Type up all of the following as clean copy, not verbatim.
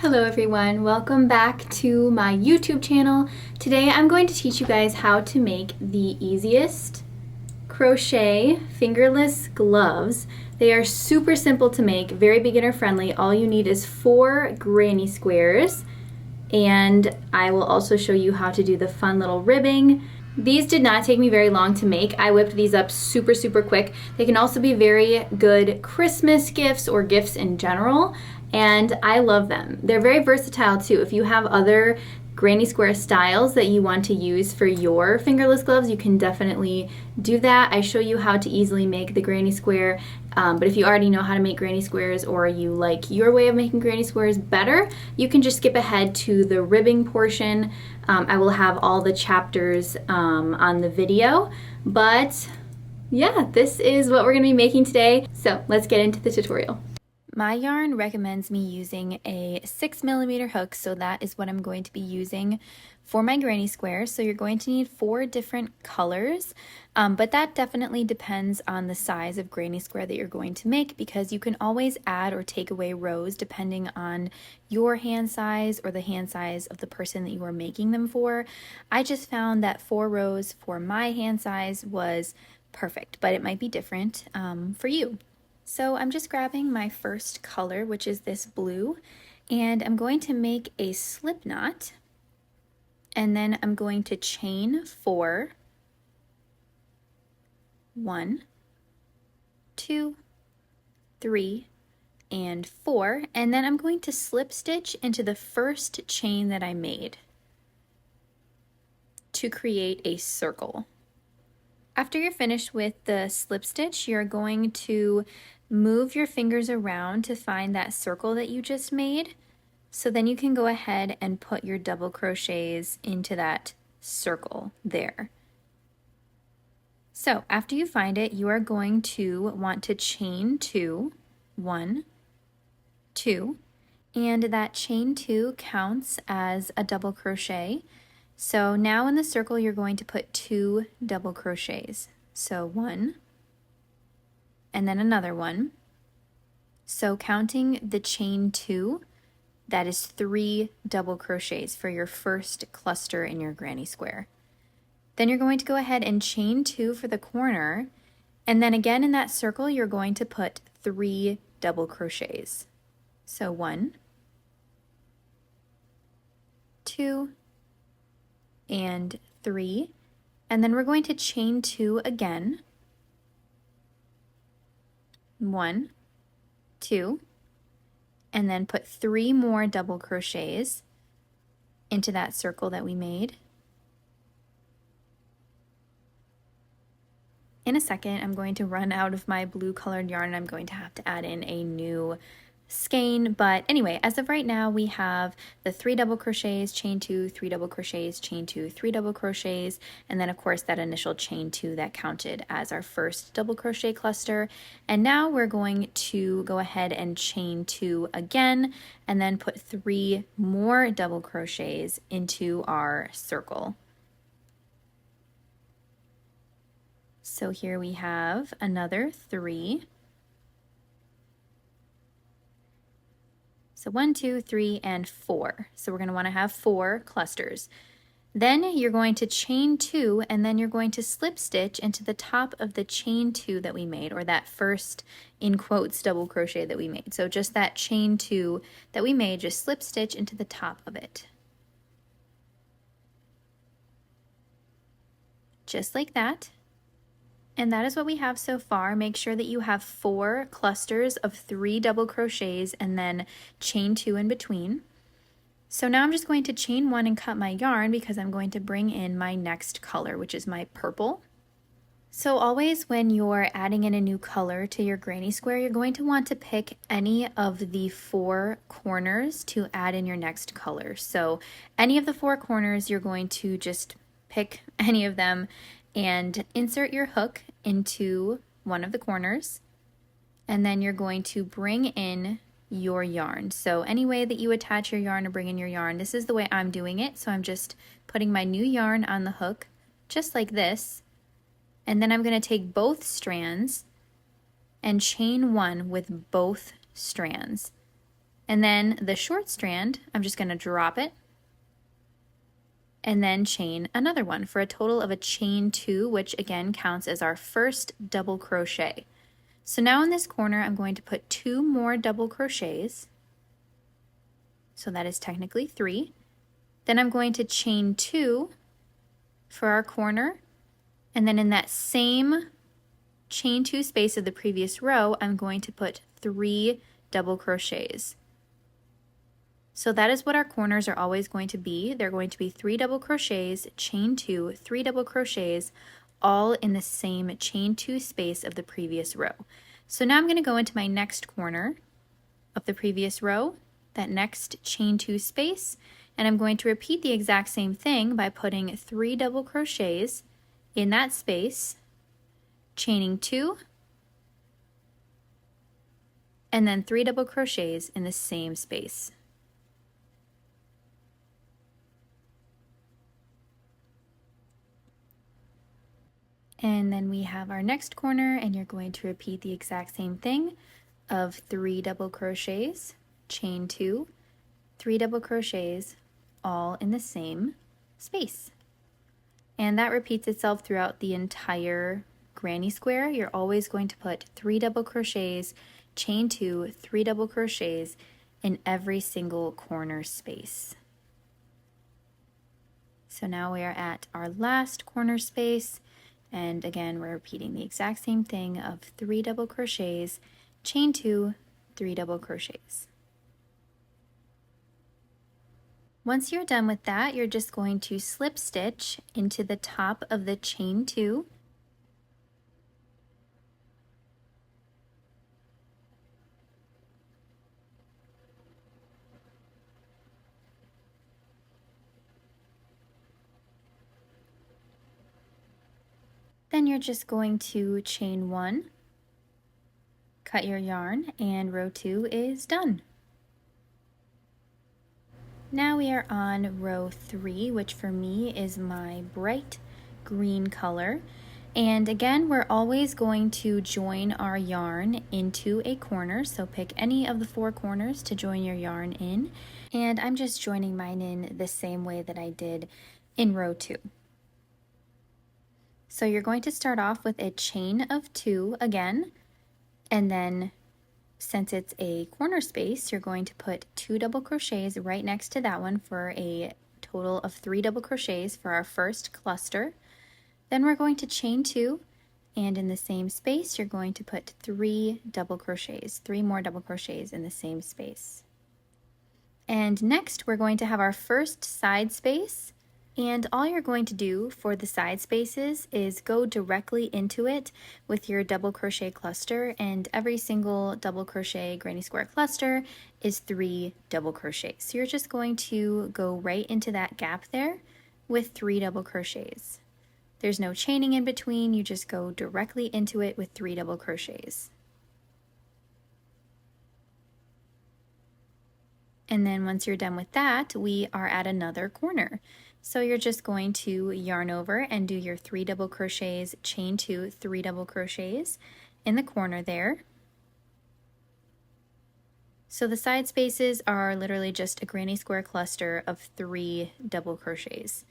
Hello everyone, welcome back to my YouTube channel. Today I'm going to teach you guys how to make the easiest crochet fingerless gloves. They are super simple to make, very beginner friendly. All you need is 4 granny squares, and I will also show you how to do the fun little ribbing. These did not take me very long to make. I whipped these up super quick. They can also be very good Christmas gifts or gifts in general, and I love them. They're very versatile too. If you have other granny square styles that you want to use for your fingerless gloves, you can definitely do that. I show you how to easily make the granny square, but if you already know how to make granny squares or you like your way of making granny squares better, you can just skip ahead to the ribbing portion. I will have all the chapters on the video, but yeah, this is what we're going to be making today. So let's get into the tutorial. My yarn recommends me using a 6mm hook, so that is what I'm going to be using for my granny square. So you're going to need 4 different colors, but that definitely depends on the size of granny square that you're going to make, because you can always add or take away rows depending on your hand size or the hand size of the person that you are making them for. I just found that 4 rows for my hand size was perfect, but it might be different for you. So I'm just grabbing my first color, which is this blue, and I'm going to make a slip knot, and then I'm going to chain 4, 1, 2, 3, and 4, and then I'm going to slip stitch into the first chain that I made to create a circle. After you're finished with the slip stitch, you're going to move your fingers around to find that circle that you just made. So then you can go ahead and put your double crochets into that circle there. So after you find it, you are going to want to chain 2, 1, 2, and that chain 2 counts as a double crochet. So now in the circle you're going to put 2 double crochets. So 1, and then another one. So counting the chain 2, that is 3 double crochets for your first cluster in your granny square. Then you're going to go ahead and chain 2 for the corner, and then again in that circle you're going to put 3 double crochets. So 1, 2, and 3, and then we're going to chain 2 again. 1, 2, and then put 3 more double crochets into that circle that we made. In a second, I'm going to run out of my blue colored yarn and I'm going to have to add in a new skein, but anyway, as of right now we have the 3 double crochets, chain 2, 3 double crochets, chain 2, 3 double crochets, and then of course that initial chain 2 that counted as our first double crochet cluster. And now we're going to go ahead and chain 2 again and then put 3 more double crochets into our circle. So here we have another 3. So 1, 2, 3, and 4. So we're going to want to have 4 clusters. Then you're going to chain 2, and then you're going to slip stitch into the top of the chain 2 that we made, or that first, in quotes, double crochet that we made. So just that chain 2 that we made, just slip stitch into the top of it. Just like that. And that is what we have so far. Make sure that you have 4 clusters of 3 double crochets and then chain 2 in between. So now I'm just going to chain 1 and cut my yarn because I'm going to bring in my next color, which is my purple. So always when you're adding in a new color to your granny square, you're going to want to pick any of the 4 corners to add in your next color. So any of the 4 corners, you're going to just pick any of them and insert your hook into one of the corners, and then you're going to bring in your yarn. So any way that you attach your yarn or bring in your yarn, this is the way I'm doing it. So I'm just putting my new yarn on the hook just like this, and then I'm going to take both strands and chain 1 with both strands. And then the short strand, I'm just going to drop it and then chain another one for a total of a chain 2, which again counts as our first double crochet. So now in this corner, I'm going to put 2 more double crochets. So that is technically 3. Then I'm going to chain 2 for our corner, and then in that same chain 2 space of the previous row, I'm going to put 3 double crochets. So that is what our corners are always going to be. They're going to be 3 double crochets, chain 2, 3 double crochets, all in the same chain 2 space of the previous row. So now I'm going to go into my next corner of the previous row, that next chain 2 space, and I'm going to repeat the exact same thing by putting 3 double crochets in that space, chaining 2, and then 3 double crochets in the same space. And then we have our next corner, and you're going to repeat the exact same thing of 3 double crochets, chain 2, 3 double crochets, all in the same space. And that repeats itself throughout the entire granny square. You're always going to put 3 double crochets, chain 2, 3 double crochets in every single corner space. So now we are at our last corner space. And again, we're repeating the exact same thing of 3 double crochets, chain 2, 3 double crochets. Once you're done with that, you're just going to slip stitch into the top of the chain 2. Then you're just going to chain 1, cut your yarn, and row 2 is done. Now we are on row 3, which for me is my bright green color. And again, we're always going to join our yarn into a corner. So pick any of the 4 corners to join your yarn in. And I'm just joining mine in the same way that I did in row 2. So you're going to start off with a chain of 2 again, and then since it's a corner space, you're going to put 2 double crochets right next to that one for a total of 3 double crochets for our first cluster. Then we're going to chain 2, and in the same space, you're going to put 3 double crochets, 3 more double crochets in the same space. And next, we're going to have our first side space. And all you're going to do for the side spaces is go directly into it with your double crochet cluster, and every single double crochet granny square cluster is 3 double crochets. So you're just going to go right into that gap there with 3 double crochets. There's no chaining in between, you just go directly into it with 3 double crochets. And then once you're done with that, we are at another corner. So you're just going to yarn over and do your 3 double crochets, chain 2, 3 double crochets in the corner there. So the side spaces are literally just a granny square cluster of 3 double crochets.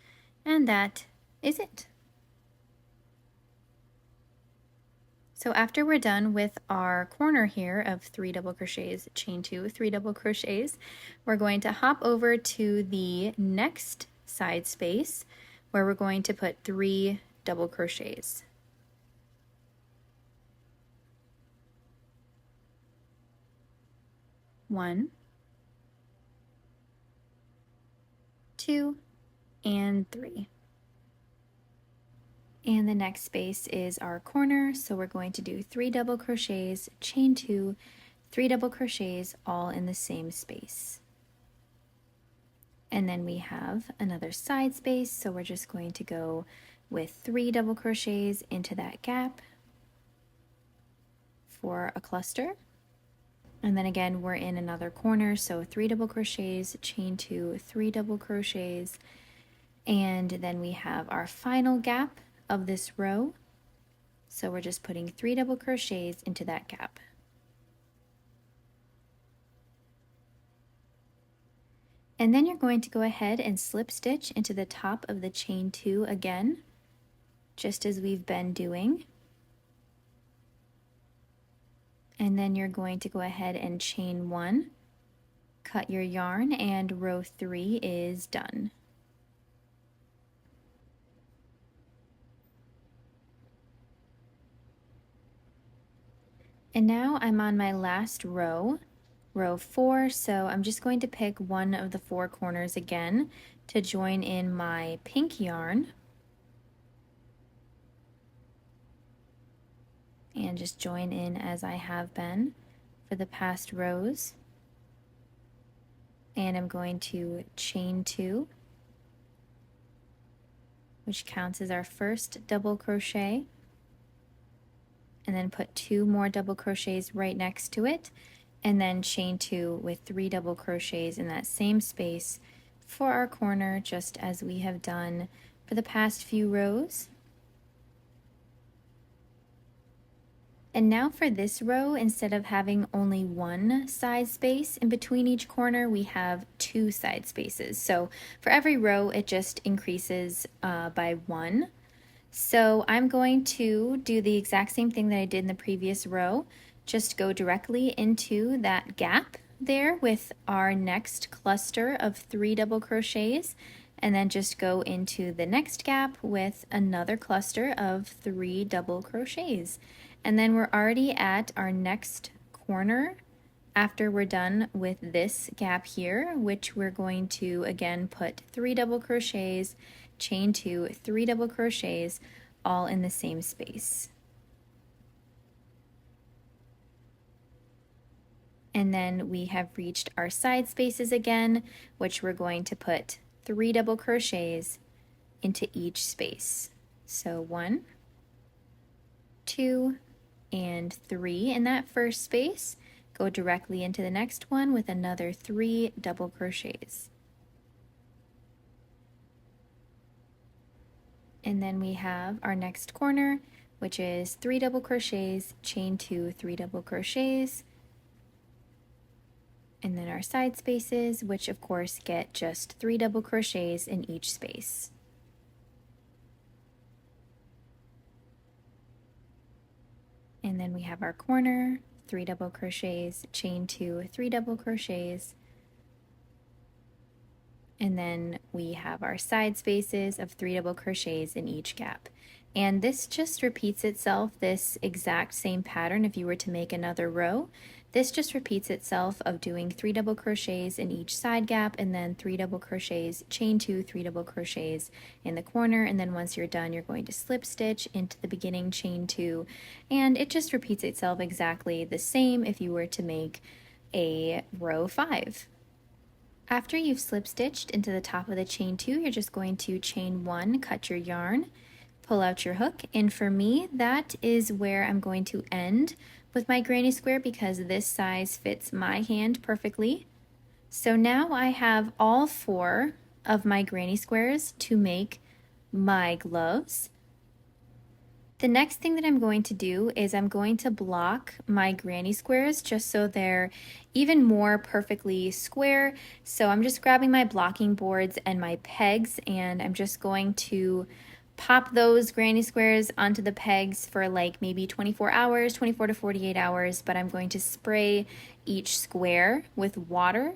And that is it. So after we're done with our corner here of 3 double crochets, chain 2, 3 double crochets, we're going to hop over to the next side space where we're going to put 3 double crochets. One, 2, and 3. And the next space is our corner, so we're going to do 3 double crochets, chain 2, 3 double crochets, all in the same space. And then we have another side space, so we're just going to go with 3 double crochets into that gap for a cluster. And then again, we're in another corner, so 3 double crochets, chain 2, 3 double crochets, and then we have our final gap of this row. So we're just putting 3 double crochets into that gap. And then you're going to go ahead and slip stitch into the top of the chain 2 again, just as we've been doing. And then you're going to go ahead and chain 1, cut your yarn, and row 3 is done. And now I'm on my last row, row 4, so I'm just going to pick one of the 4 corners again to join in my pink yarn. And just join in as I have been for the past rows. And I'm going to chain 2, which counts as our first double crochet, and then put 2 more double crochets right next to it, and then chain 2 with 3 double crochets in that same space for our corner, just as we have done for the past few rows. And now for this row, instead of having only 1 side space in between each corner, we have 2 side spaces. So for every row, it just increases by 1. So I'm going to do the exact same thing that I did in the previous row. Just go directly into that gap there with our next cluster of 3 double crochets, and then just go into the next gap with another cluster of 3 double crochets. And then we're already at our next corner after we're done with this gap here, which we're going to again put 3 double crochets, chain 2, 3 double crochets, all in the same space. And then we have reached our side spaces again, which we're going to put 3 double crochets into each space. So 1, 2, and 3 in that first space. Go directly into the next one with another 3 double crochets. And then we have our next corner, which is 3 double crochets, chain 2, 3 double crochets, and then our side spaces, which of course get just 3 double crochets in each space. And then we have our corner, 3 double crochets, chain 2, 3 double crochets, and then we have our side spaces of 3 double crochets in each gap. And this just repeats itself, this exact same pattern if you were to make another row. This just repeats itself of doing 3 double crochets in each side gap, and then 3 double crochets, chain 2, 3 double crochets in the corner, and then once you're done you're going to slip stitch into the beginning, chain 2, and it just repeats itself exactly the same if you were to make a row 5. After you've slip stitched into the top of the chain 2, you're just going to chain 1, cut your yarn, pull out your hook, and for me that is where I'm going to end with my granny square because this size fits my hand perfectly. So now I have all 4 of my granny squares to make my gloves. The next thing that I'm going to do is I'm going to block my granny squares just so they're even more perfectly square. So I'm just grabbing my blocking boards and my pegs, and I'm just going to pop those granny squares onto the pegs for like maybe 24 hours, 24 to 48 hours, but I'm going to spray each square with water.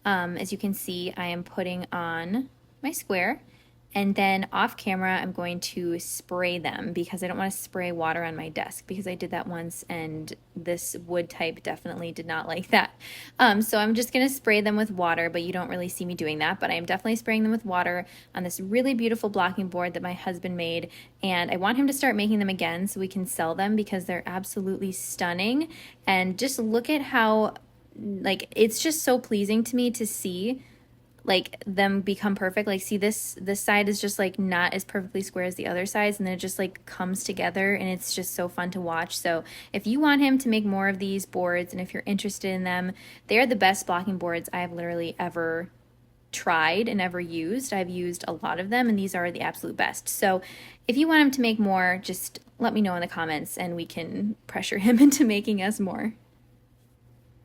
As you can see, I am putting on my square, and then off camera I'm going to spray them because I don't want to spray water on my desk because I did that once and this wood type definitely did not like that. So I'm just going to spray them with water, but you don't really see me doing that, but I am definitely spraying them with water on this really beautiful blocking board that my husband made, and I want him to start making them again so we can sell them because they're absolutely stunning. And just look at how, like, it's just so pleasing to me to see like them become perfect. Like, see, this side is just like not as perfectly square as the other sides, and then it just like comes together, and it's just so fun to watch. So if you want him to make more of these boards, and if you're interested in them, they are the best blocking boards I have literally ever tried and ever used. I've used a lot of them, and these are the absolute best. So if you want him to make more, just let me know in the comments and we can pressure him into making us more.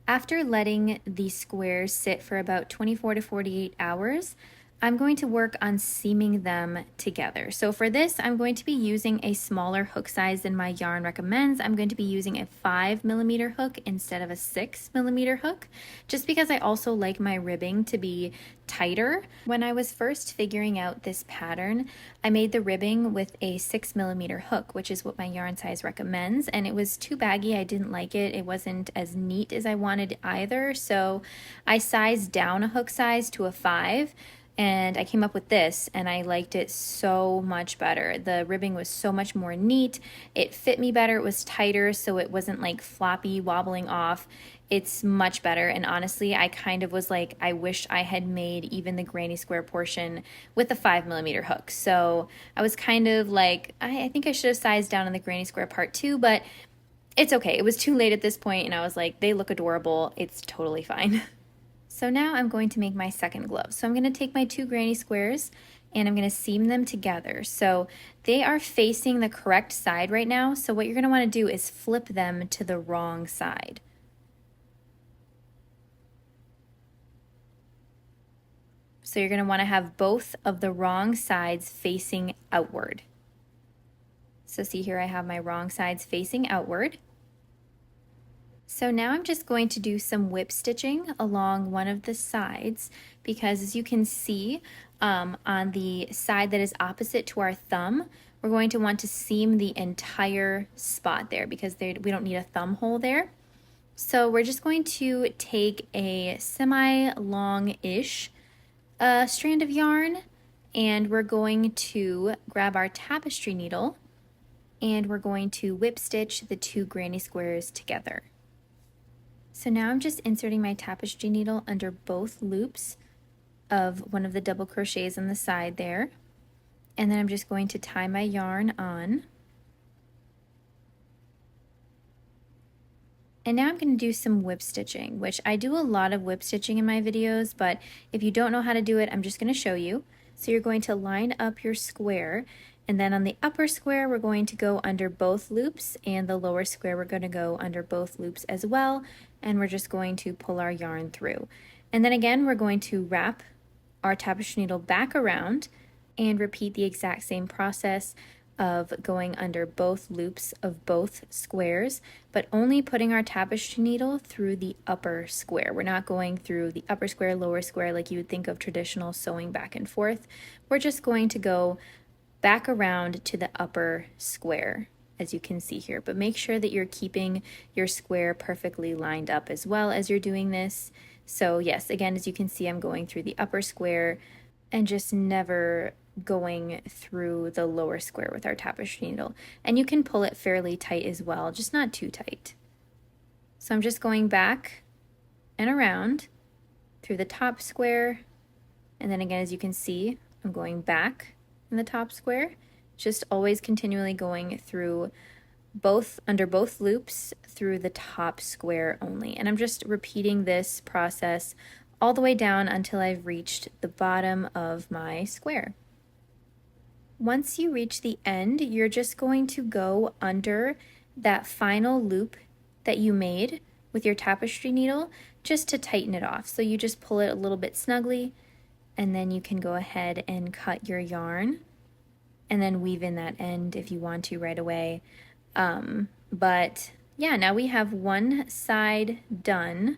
After letting the squares sit for about 24 to 48 hours, I'm going to work on seaming them together. So for this, I'm going to be using a smaller hook size than my yarn recommends. I'm going to be using a 5mm hook instead of a 6mm hook, just because I also like my ribbing to be tighter. When I was first figuring out this pattern, I made the ribbing with a 6mm hook, which is what my yarn size recommends, and it was too baggy. I didn't like it. It wasn't as neat as I wanted either, so I sized down a hook size to a 5. And I came up with this, and I liked it so much better. The ribbing was so much more neat. It fit me better. It was tighter, so it wasn't like floppy, wobbling off. It's much better, and honestly, I kind of was like, I wish I had made even the granny square portion with a 5mm hook. So I was kind of like, I think I should have sized down on the granny square part too, but it's okay. It was too late at this point, and I was like, they look adorable. It's totally fine. So now I'm going to make my second glove. So I'm going to take my 2 granny squares and I'm going to seam them together. So they are facing the correct side right now. So what you're going to want to do is flip them to the wrong side. So you're going to want to have both of the wrong sides facing outward. So see here, I have my wrong sides facing outward. So now I'm just going to do some whip stitching along one of the sides, because as you can see on the side that is opposite to our thumb, we're going to want to seam the entire spot there because we don't need a thumb hole there. So we're just going to take a semi-long-ish strand of yarn, and we're going to grab our tapestry needle and we're going to whip stitch the 2 granny squares together. So now I'm just inserting my tapestry needle under both loops of one of the double crochets on the side there. And then I'm just going to tie my yarn on. And now I'm going to do some whip stitching, which I do a lot of whip stitching in my videos, but if you don't know how to do it, I'm just going to show you. So you're going to line up your square, and then on the upper square we're going to go under both loops, and the lower square we're going to go under both loops as well, and we're just going to pull our yarn through. And then again we're going to wrap our tapestry needle back around and repeat the exact same process of going under both loops of both squares, but only putting our tapestry needle through the upper square. We're not going through the upper square, lower square like you would think of traditional sewing back and forth. We're just going to go back around to the upper square, as you can see here, but make sure that you're keeping your square perfectly lined up as well as you're doing this. So yes, again, as you can see, I'm going through the upper square and just never going through the lower square with our tapestry needle. And you can pull it fairly tight as well, just not too tight. So I'm just going back and around through the top square, and then again, as you can see, I'm going back in the top square, just always continually going through under both loops through the top square only. And I'm just repeating this process all the way down until I've reached the bottom of my square. Once you reach the end, you're just going to go under that final loop that you made with your tapestry needle just to tighten it off. So you just pull it a little bit snugly, and then you can go ahead and cut your yarn and then weave in that end if you want to right away. But yeah, now we have one side done,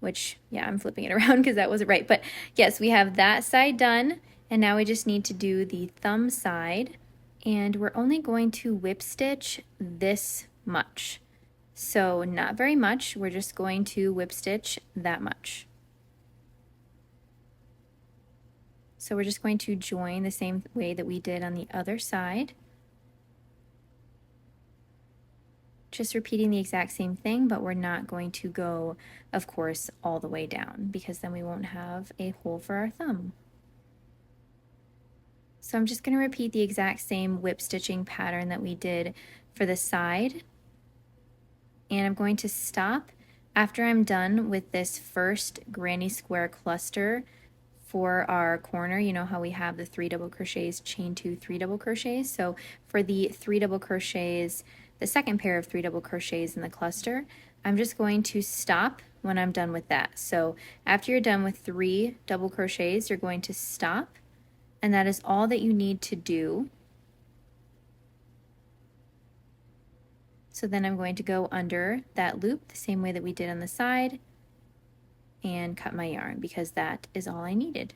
which, yeah, I'm flipping it around because that wasn't right. But yes, we have that side done. And now we just need to do the thumb side, and we're only going to whip stitch this much. So not very much, we're just going to whip stitch that much. So we're just going to join the same way that we did on the other side. Just repeating the exact same thing, but we're not going to go, of course, all the way down, because then we won't have a hole for our thumb. So I'm just going to repeat the exact same whip stitching pattern that we did for the side. And I'm going to stop after I'm done with this first granny square cluster for our corner. You know how we have the 3 double crochets, chain 2, 3 double crochets. So for the 3 double crochets, the second pair of 3 double crochets in the cluster, I'm just going to stop when I'm done with that. So after you're done with 3 double crochets, you're going to stop, and that is all that you need to do. So then I'm going to go under that loop the same way that we did on the side and cut my yarn because that is all I needed.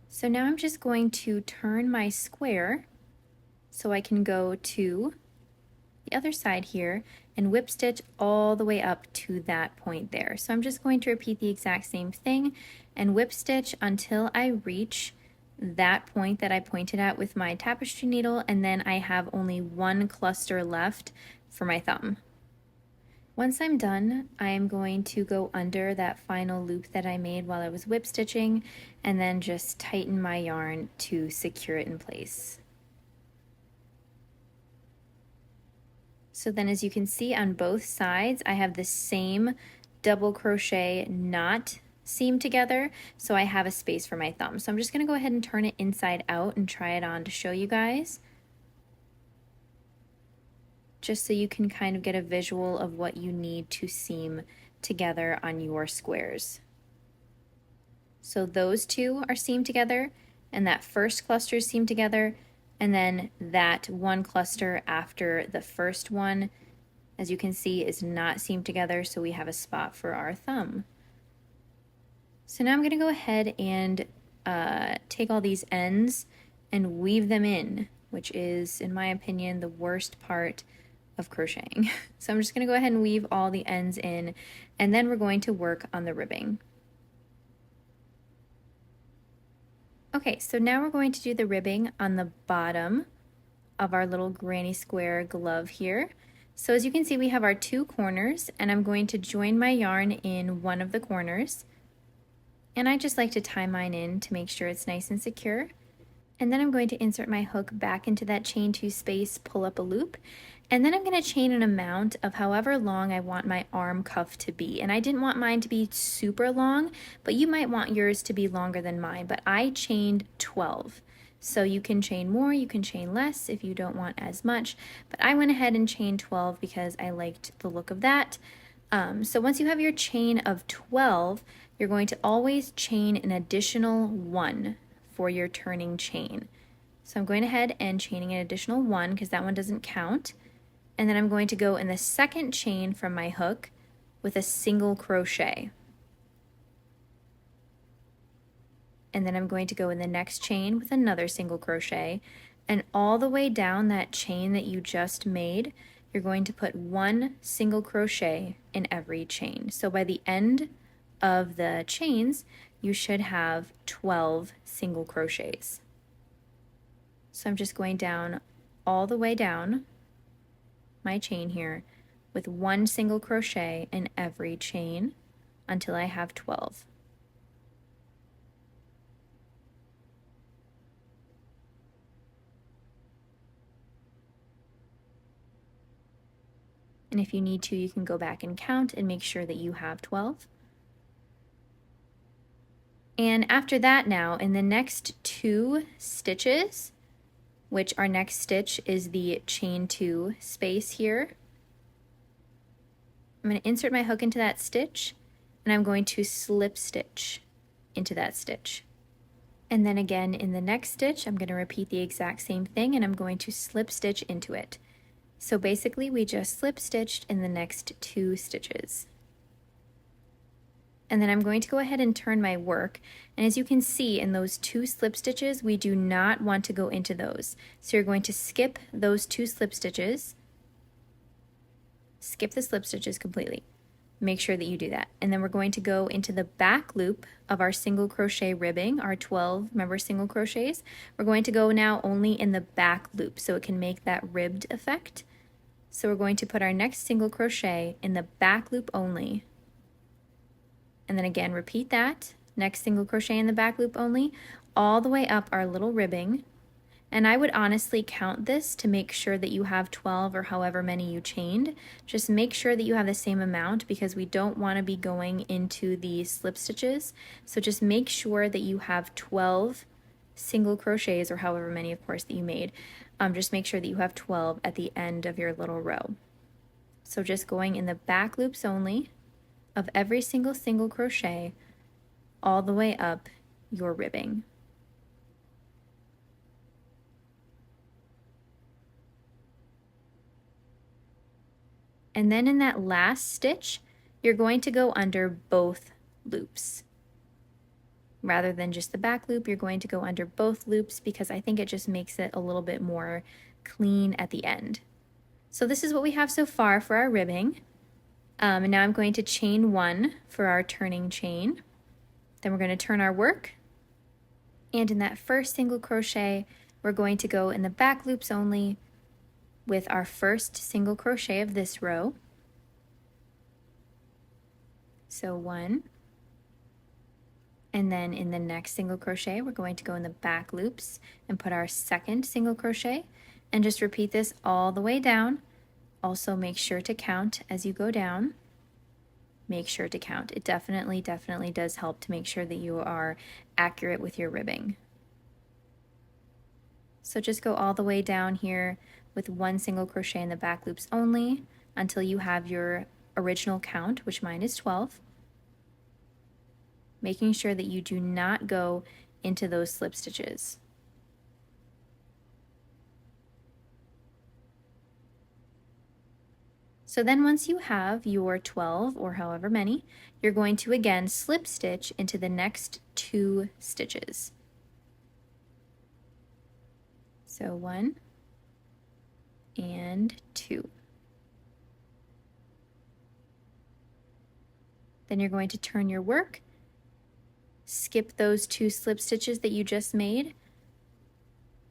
So now I'm just going to turn my square so I can go to the other side here and whip stitch all the way up to that point there. So I'm just going to repeat the exact same thing and whip stitch until I reach that point that I pointed at with my tapestry needle, and then I have only 1 cluster left for my thumb. Once I'm done, I'm going to go under that final loop that I made while I was whip stitching and then just tighten my yarn to secure it in place. So then as you can see on both sides, I have the same double crochet knot seam together, so I have a space for my thumb. So I'm just going to go ahead and turn it inside out and try it on to show you guys, just so you can kind of get a visual of what you need to seam together on your squares. So those two are seamed together, and that first cluster is seamed together, and then that one cluster after the first one, as you can see, is not seamed together, so we have a spot for our thumb. So now I'm going to go ahead and take all these ends and weave them in, which is, in my opinion, the worst part of crocheting. So I'm just going to go ahead and weave all the ends in, and then we're going to work on the ribbing. Okay, so now we're going to do the ribbing on the bottom of our little granny square glove here. So as you can see, we have our 2 corners, and I'm going to join my yarn in one of the corners. And I just like to tie mine in to make sure it's nice and secure. And then I'm going to insert my hook back into that chain 2 space, pull up a loop, and then I'm going to chain an amount of however long I want my arm cuff to be. And I didn't want mine to be super long, but you might want yours to be longer than mine, but I chained 12. So you can chain more, you can chain less if you don't want as much, but I went ahead and chained 12 because I liked the look of that. So once you have your chain of 12, you're going to always chain an additional 1 for your turning chain. So I'm going ahead and chaining an additional 1 because that one doesn't count. And then I'm going to go in the second chain from my hook with a single crochet. And then I'm going to go in the next chain with another single crochet, and all the way down that chain that you just made, you're going to put 1 single crochet in every chain. So by the end of the chains, you should have 12 single crochets. So I'm just going down all the way down my chain here with 1 single crochet in every chain until I have 12. And if you need to, you can go back and count and make sure that you have 12. And after that now, in the next 2 stitches, which our next stitch is the chain 2 space here, I'm going to insert my hook into that stitch, and I'm going to slip stitch into that stitch. And then again in the next stitch, I'm going to repeat the exact same thing, and I'm going to slip stitch into it. So basically we just slip stitched in the next 2 stitches. And then I'm going to go ahead and turn my work, and as you can see in those 2 slip stitches, we do not want to go into those. So you're going to skip those 2 slip stitches, skip the slip stitches completely. Make sure that you do that. And then we're going to go into the back loop of our single crochet ribbing, our 12 remember single crochets. We're going to go now only in the back loop so it can make that ribbed effect. So we're going to put our next single crochet in the back loop only. And then again, repeat that, next single crochet in the back loop only, all the way up our little ribbing. And I would honestly count this to make sure that you have 12 or however many you chained. Just make sure that you have the same amount because we don't want to be going into the slip stitches. So just make sure that you have 12 single crochets, or however many of course that you made. Just make sure that you have 12 at the end of your little row. So just going in the back loops only of every single crochet all the way up your ribbing. And then in that last stitch, you're going to go under both loops. Rather than just the back loop, you're going to go under both loops because I think it just makes it a little bit more clean at the end. So this is what we have so far for our ribbing. And now I'm going to chain 1 for our turning chain. Then we're going to turn our work. And in that first single crochet, we're going to go in the back loops only with our first single crochet of this row. So 1. And then in the next single crochet, we're going to go in the back loops and put our second single crochet and just repeat this all the way down. Also make sure to count as you go down. Make sure to count. It definitely does help to make sure that you are accurate with your ribbing. So just go all the way down here with 1 single crochet in the back loops only until you have your original count, which mine is 12. Making sure that you do not go into those slip stitches. So then once you have your 12 or however many, you're going to again slip stitch into the next 2 stitches. So 1 and 2. Then you're going to turn your work, skip those 2 slip stitches that you just made,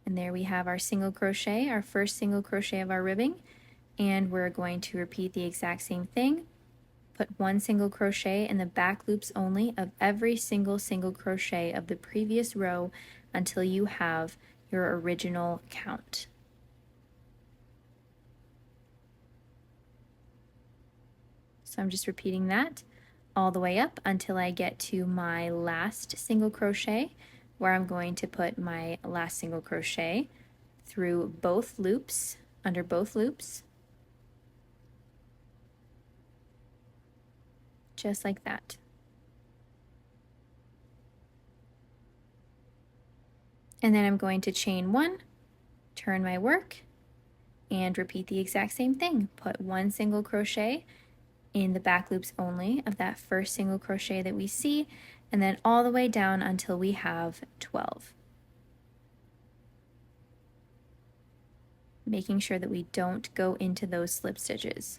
and there we have our single crochet, our first single crochet of our ribbing, and we're going to repeat the exact same thing. Put 1 single crochet in the back loops only of every single crochet of the previous row until you have your original count. So I'm just repeating that all the way up until I get to my last single crochet, where I'm going to put my last single crochet through both loops, under both loops, just like that. And then I'm going to chain 1, turn my work, and repeat the exact same thing. Put 1 single crochet in the back loops only of that first single crochet that we see, and then all the way down until we have 12. Making sure that we don't go into those slip stitches,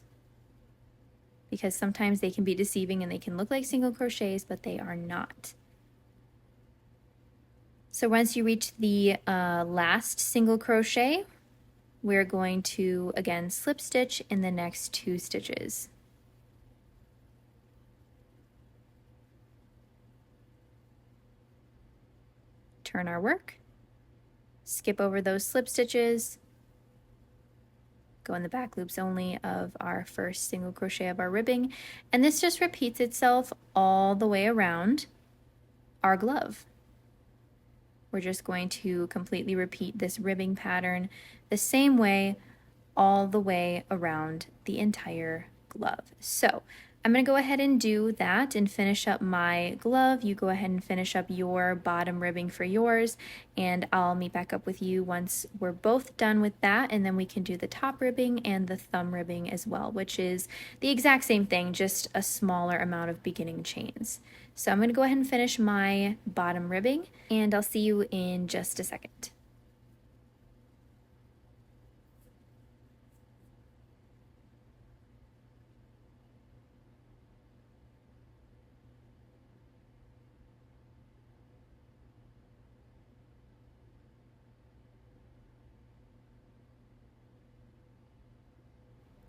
because sometimes they can be deceiving and they can look like single crochets, but they are not. So once you reach the last single crochet, we're going to again slip stitch in the next 2 stitches. Turn our work, skip over those slip stitches, go in the back loops only of our first single crochet of our ribbing, and this just repeats itself all the way around our glove. We're just going to completely repeat this ribbing pattern the same way all the way around the entire glove. So I'm going to go ahead and do that and finish up my glove. You go ahead and finish up your bottom ribbing for yours, and I'll meet back up with you once we're both done with that, and then we can do the top ribbing and the thumb ribbing as well, which is the exact same thing, just a smaller amount of beginning chains. So I'm going to go ahead and finish my bottom ribbing, and I'll see you in just a second.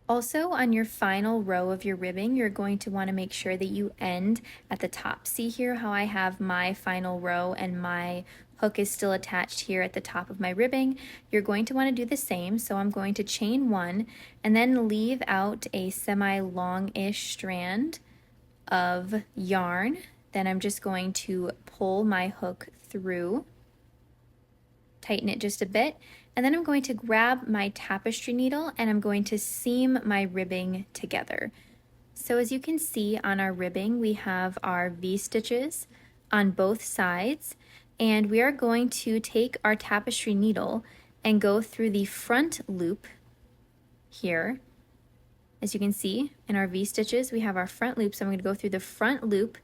Also, on your final row of your ribbing, you're going to want to make sure that you end at the top. See here how I have my final row and my hook is still attached here at the top of my ribbing? You're going to want to do the same. So I'm going to chain 1 and then leave out a semi-long-ish strand of yarn. Then I'm just going to pull my hook through, tighten it just a bit, and then I'm going to grab my tapestry needle and I'm going to seam my ribbing together. So as you can see on our ribbing, we have our V-stitches on both sides, and we are going to take our tapestry needle and go through the front loop here. As you can see in our V-stitches, we have our front loop, so I'm going to go through the front loop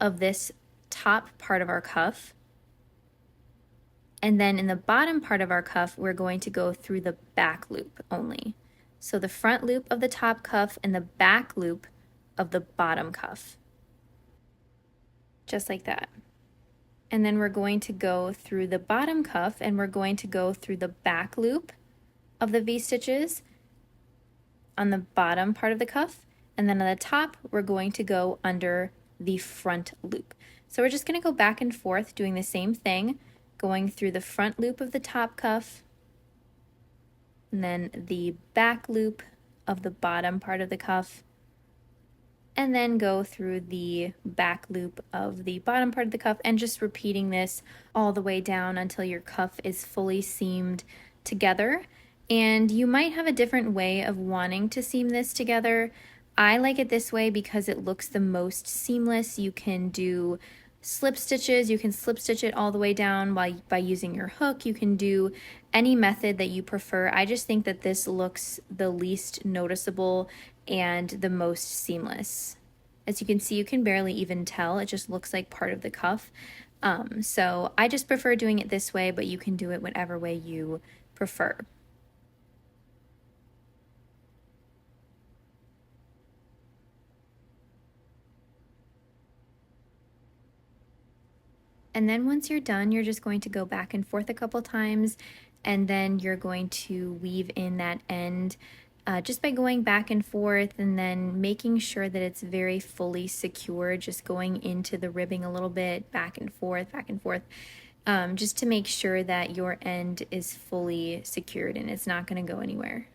of this top part of our cuff. And then in the bottom part of our cuff, we're going to go through the back loop only. So the front loop of the top cuff and the back loop of the bottom cuff. Just like that. And then we're going to go through the bottom cuff and we're going to go through the back loop of the V-stitches on the bottom part of the cuff. And then on the top, we're going to go under the front loop. So we're just going to go back and forth doing the same thing, going through the front loop of the top cuff, and then the back loop of the bottom part of the cuff, and then go through the back loop of the bottom part of the cuff, and just repeating this all the way down until your cuff is fully seamed together. And you might have a different way of wanting to seam this together. I like it this way because it looks the most seamless. You can do slip stitches, you can slip stitch it all the way down by using your hook. You can do any method that you prefer. I just think that this looks the least noticeable and the most seamless. As you can see, you can barely even tell. It just looks like part of the cuff. So I just prefer doing it this way, but you can do it whatever way you prefer. And then once you're done, you're just going to go back and forth a couple times, and then you're going to weave in that end just by going back and forth and then making sure that it's very fully secured, just going into the ribbing a little bit, back and forth, just to make sure that your end is fully secured and it's not going to go anywhere.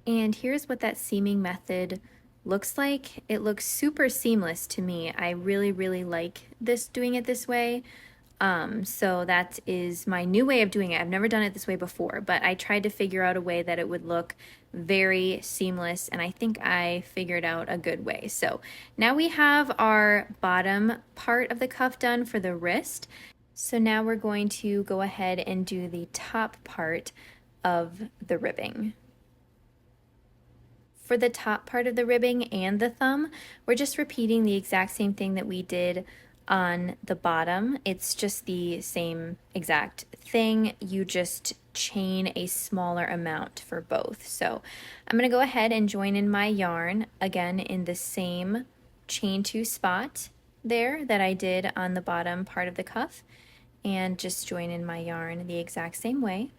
And here's what that seaming method looks like. It looks super seamless to me. I really like doing it this way. So that is my new way of doing it. I've never done it this way before, but I tried to figure out a way that it would look very seamless, and I think I figured out a good way. So now we have our bottom part of the cuff done for the wrist. So now we're going to go ahead and do the top part of the ribbing. For the top part of the ribbing and the thumb, we're just repeating the exact same thing that we did on the bottom. It's just the same exact thing. You just chain a smaller amount for both. So I'm going to go ahead and join in my yarn again in the same chain 2 spot there that I did on the bottom part of the cuff, and just join in my yarn the exact same way.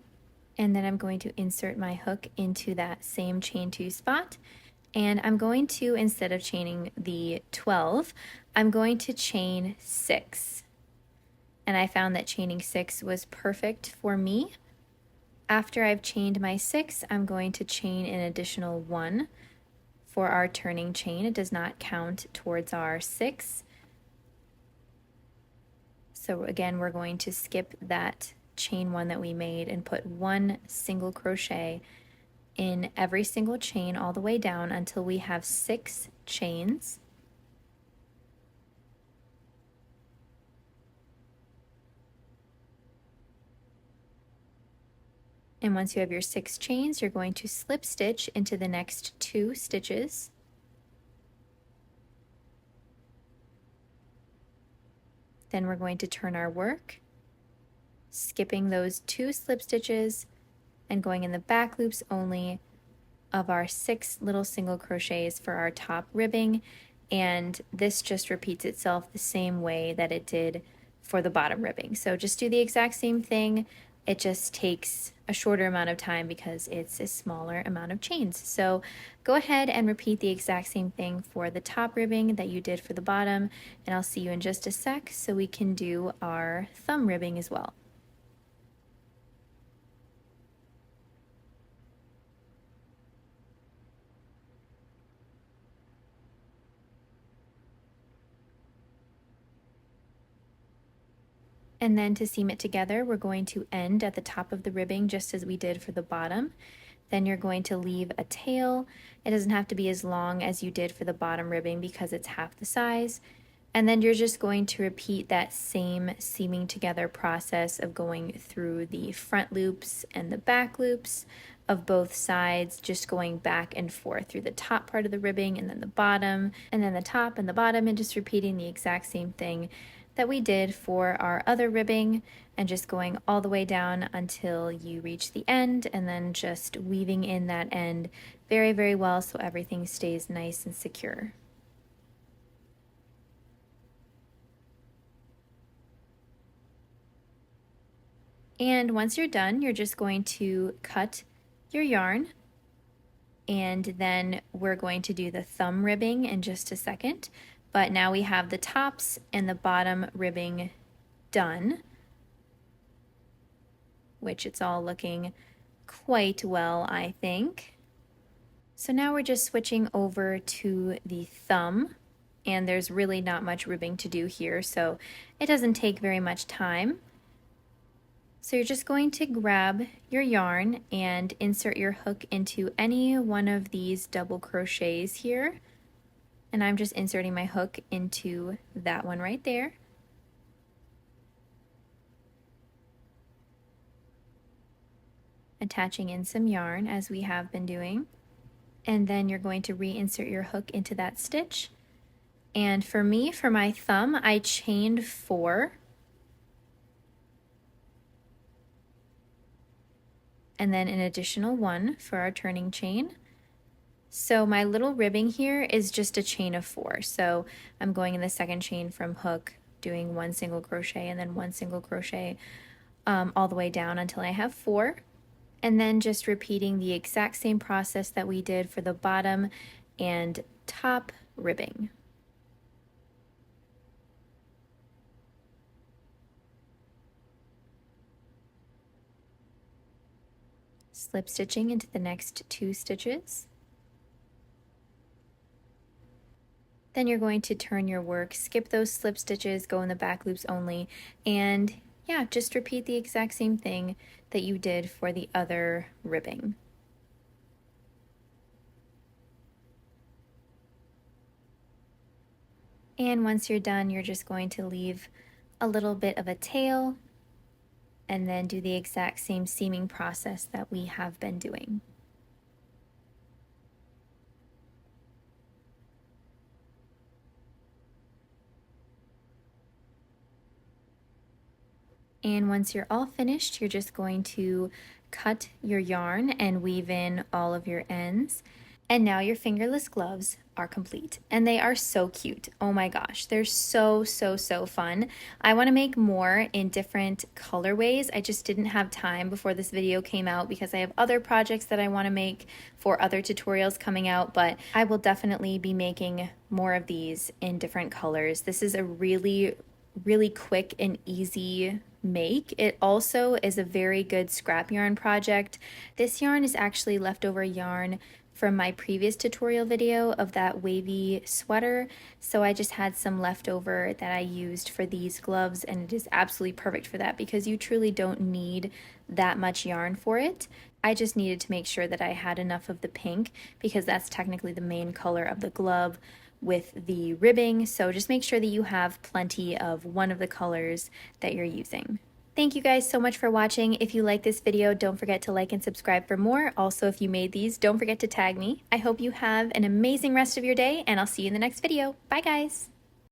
And then I'm going to insert my hook into that same chain 2 spot, and I'm going to, instead of chaining the 12, I'm going to chain 6. And I found that chaining 6 was perfect for me. After I've chained my 6, I'm going to chain an additional 1 for our turning chain. It does not count towards our 6. So again, we're going to skip that chain 1 that we made and put 1 single crochet in every single chain all the way down until we have 6 chains. And once you have your 6 chains, you're going to slip stitch into the next 2 stitches. Then we're going to turn our work, skipping those 2 slip stitches and going in the back loops only of our 6 little single crochets for our top ribbing, and this just repeats itself the same way that it did for the bottom ribbing. So just do the exact same thing. It just takes a shorter amount of time because it's a smaller amount of chains. So go ahead and repeat the exact same thing for the top ribbing that you did for the bottom, and I'll see you in just a sec so we can do our thumb ribbing as well. And then to seam it together, we're going to end at the top of the ribbing just as we did for the bottom. Then you're going to leave a tail. It doesn't have to be as long as you did for the bottom ribbing because it's half the size. And then you're just going to repeat that same seaming together process of going through the front loops and the back loops of both sides, just going back and forth through the top part of the ribbing and then the bottom, and then the top and the bottom, and just repeating the exact same thing that we did for our other ribbing, and just going all the way down until you reach the end, and then just weaving in that end very, very well so everything stays nice and secure. And once you're done, you're just going to cut your yarn, and then we're going to do the thumb ribbing in just a second. But now we have the tops and the bottom ribbing done, which it's all looking quite well, I think. So now we're just switching over to the thumb, and there's really not much ribbing to do here, so it doesn't take very much time. So you're just going to grab your yarn and insert your hook into any one of these double crochets here. And I'm just inserting my hook into that one right there. Attaching in some yarn as we have been doing. And then you're going to reinsert your hook into that stitch. And for me, for my thumb, I chained 4. And then an additional 1 for our turning chain. So my little ribbing here is just a chain of 4. So I'm going in the second chain from hook, doing 1 single crochet and then 1 single crochet all the way down until I have 4. And then just repeating the exact same process that we did for the bottom and top ribbing. Slip stitching into the next 2 stitches. Then you're going to turn your work, skip those slip stitches, go in the back loops only, and yeah, just repeat the exact same thing that you did for the other ribbing. And once you're done, you're just going to leave a little bit of a tail and then do the exact same seaming process that we have been doing. And once you're all finished, you're just going to cut your yarn and weave in all of your ends. And now your fingerless gloves are complete, and they are so cute. Oh my gosh, they're so fun. I want to make more in different colorways. I just didn't have time before this video came out because I have other projects that I want to make for other tutorials coming out, but I will definitely be making more of these in different colors. This is a really quick and easy make. It also is a very good scrap yarn project. This yarn is actually leftover yarn from my previous tutorial video of that wavy sweater, so I just had some leftover that I used for these gloves, and it is absolutely perfect for that because you truly don't need that much yarn for it. I just needed to make sure that I had enough of the pink because that's technically the main color of the glove with the ribbing, so just make sure that you have plenty of one of the colors that you're using. Thank you guys so much for watching. If you like this video, don't forget to like and subscribe for more. Also, if you made these, don't forget to tag me. I hope you have an amazing rest of your day, and I'll see you in the next video. Bye guys!